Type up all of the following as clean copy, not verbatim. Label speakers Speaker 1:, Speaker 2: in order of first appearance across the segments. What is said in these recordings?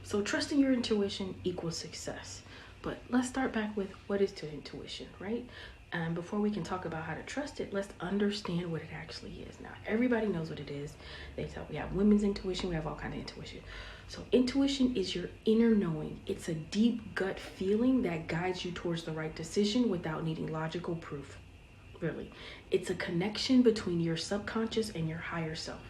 Speaker 1: So trusting your intuition equals success. But let's start back with what is to intuition, right? And before we can talk about how to trust it, let's understand what it actually is. Now, everybody knows what it is. They tell we have women's intuition, we have all kinds of intuition. So intuition is your inner knowing. It's a deep gut feeling that guides you towards the right decision without needing logical proof. Really. It's a connection between your subconscious and your higher self.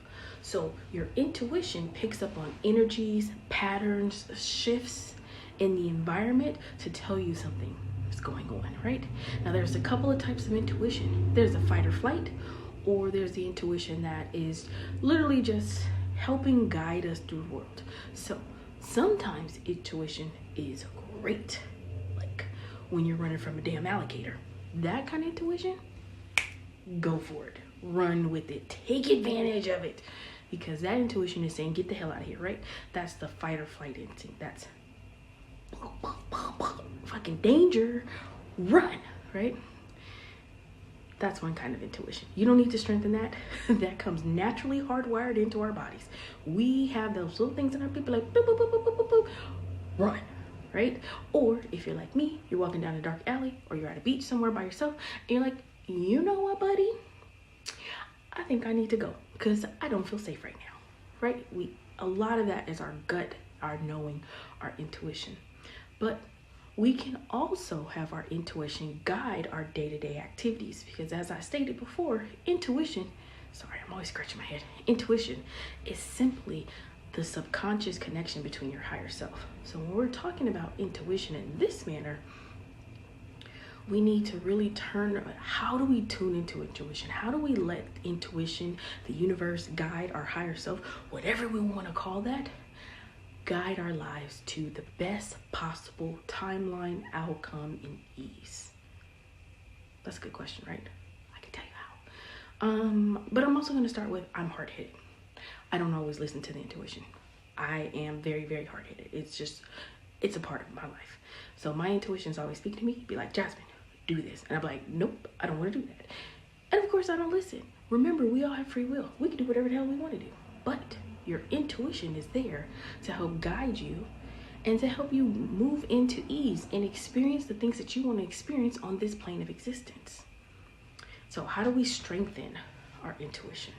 Speaker 1: So your intuition picks up on energies, patterns, shifts in the environment to tell you something is going on, right? Now there's a couple of types of intuition. There's a fight or flight, or there's the intuition that is literally just helping guide us through the world. So sometimes intuition is great, like when you're running from a damn alligator. That kind of intuition, go for it. Run with it. Take advantage of it. Because that intuition is saying, get the hell out of here, right? That's the fight or flight instinct. That's fucking danger. Run, right? That's one kind of intuition. You don't need to strengthen that. That comes naturally hardwired into our bodies. We have those little things in our people like, boop, boop, boop, boop, boop, boop. Run, right? Or if you're like me, you're walking down a dark alley or you're at a beach somewhere by yourself and you're like, you know what, buddy? I think I need to go because I don't feel safe right now, right? A lot of that is our gut, our knowing, our intuition. But we can also have our intuition guide our day-to-day activities because as I stated before, intuition, sorry, I'm always scratching my head. Intuition is simply the subconscious connection between your higher self. So when we're talking about intuition in this manner, we need to really how do we tune into intuition? How do we let intuition, the universe, guide our higher self, whatever we want to call that, guide our lives to the best possible timeline, outcome, and ease? That's a good question, right? I can tell you how. But I'm also going to start with, I'm hard-headed. I don't always listen to the intuition. I am very, very hard-headed. It's a part of my life. So my intuition is always speaking to me, be like, Jasmine, do this. And I'm like, nope, I don't want to do that. And of course I don't listen. Remember, we all have free will. We can do whatever the hell we want to do. But your intuition is there to help guide you and to help you move into ease and experience the things that you want to experience on this plane of existence. So how do we strengthen our intuition?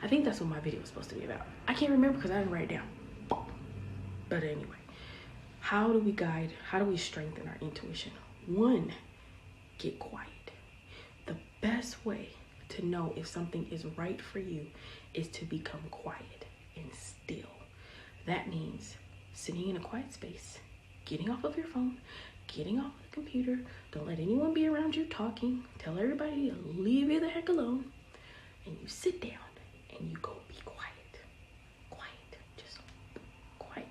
Speaker 1: I think that's what my video was supposed to be about. I can't remember because I didn't write it down. But anyway, how do we strengthen our intuition? One, get quiet. The best way to know if something is right for you is to become quiet and still. That means sitting in a quiet space, getting off of your phone, getting off of the computer. Don't let anyone be around you talking. Tell everybody to leave you the heck alone. And you sit down and you go be quiet. Quiet. Just quiet.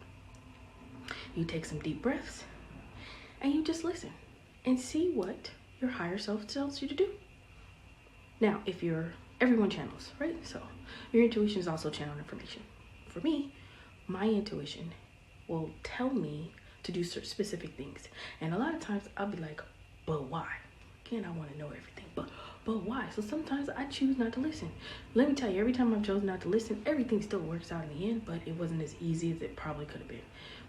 Speaker 1: You take some deep breaths and you just listen and see what your higher self tells you to do. Now, everyone channels, right? So your intuition is also channeled information. For me, my intuition will tell me to do specific things. And a lot of times I'll be like, but why? Again, I want to know everything, but why? So sometimes I choose not to listen. Let me tell you, every time I've chosen not to listen, everything still works out in the end, but it wasn't as easy as it probably could have been.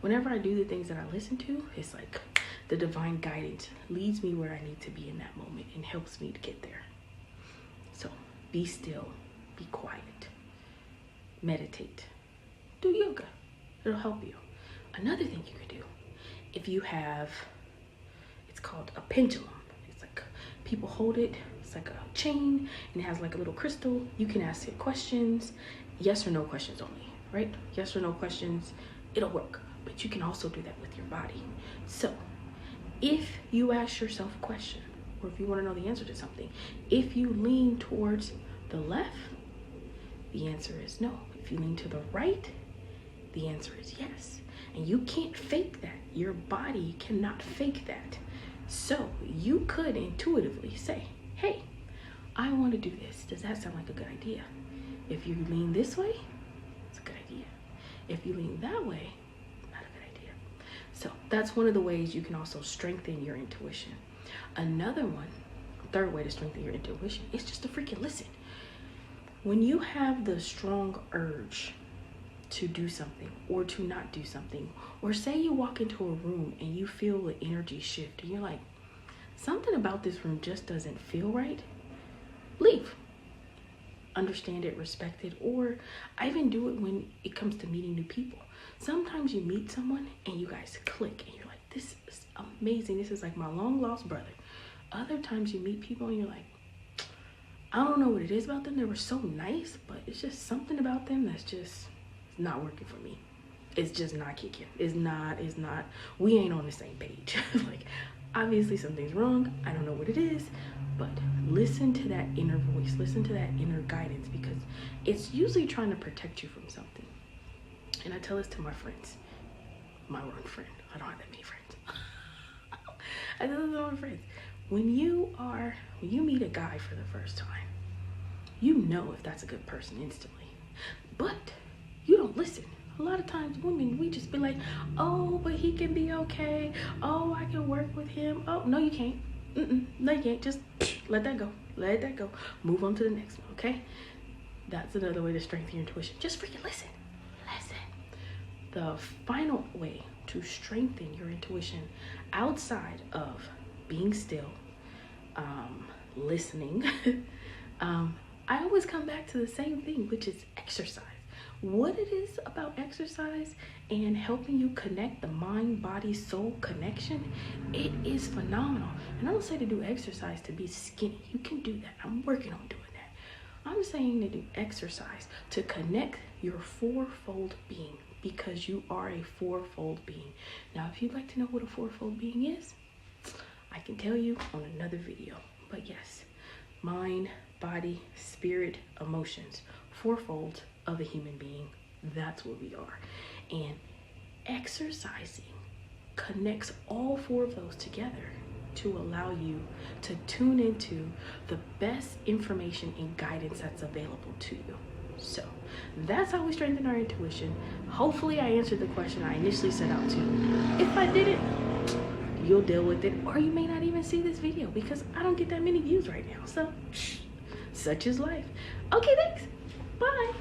Speaker 1: Whenever I do the things that I listen to, it's like the divine guidance leads me where I need to be in that moment and helps me to get there. So be still, be quiet, meditate, do yoga. It'll help you. Another thing you could do, if you have, it's called a pendulum. It's like people hold it. It's like a chain and it has like a little crystal. You can ask it questions, yes or no questions only, right? Yes or no questions, it'll work. But you can also do that with your body. So if you ask yourself a question, or if you want to know the answer to something, if you lean towards the left, the answer is no. If you lean to the right, the answer is yes. And you can't fake that. Your body cannot fake that. So you could intuitively say, hey, I want to do this. Does that sound like a good idea? If you lean this way, it's a good idea. If you lean that way, not a good idea. So that's one of the ways you can also strengthen your intuition. Another one, third way to strengthen your intuition is just to freaking listen. When you have the strong urge to do something or to not do something. Or say you walk into a room and you feel the energy shift and you're like, something about this room just doesn't feel right. Leave. Understand it, respect it. Or I even do it when it comes to meeting new people. Sometimes you meet someone and you guys click and you're like, this is amazing. This is like my long lost brother. Other times you meet people and you're like, I don't know what it is about them. They were so nice, but it's just something about them that's just not working for me. It's just not kicking. It's not, we ain't on the same page. Like, obviously something's wrong. I don't know what it is, but listen to that inner voice. Listen to that inner guidance, because it's usually trying to protect you from something. And I tell this to my friends. My one friend. I don't have that many friends. I tell this to my friends. When you meet a guy for the first time, you know if that's a good person instantly, but you don't listen. A lot of times women, we just be like, oh, but he can be okay. Oh, I can work with him. Oh, no, you can't. No, you can't. Just let that go. Let that go. Move on to the next one, okay? That's another way to strengthen your intuition. Just freaking listen. Listen. The final way to strengthen your intuition outside of being still, listening, I always come back to the same thing, which is exercise. What it is about exercise and helping you connect the mind, body, soul connection, it is phenomenal. And I don't say to do exercise to be skinny. You can do that. I'm working on doing that. I'm saying to do exercise to connect your fourfold being, because you are a fourfold being. Now, if you'd like to know what a fourfold being is, I can tell you on another video. But yes, mind, body, spirit, emotions, fourfold of a human being. That's what we are. And exercising connects all four of those together to allow you to tune into the best information and guidance that's available to you. So that's how we strengthen our intuition. Hopefully I answered the question I initially set out to. If I didn't, you'll deal with it, or you may not even see this video because I don't get that many views right now. So such is life. Okay, thanks. Bye.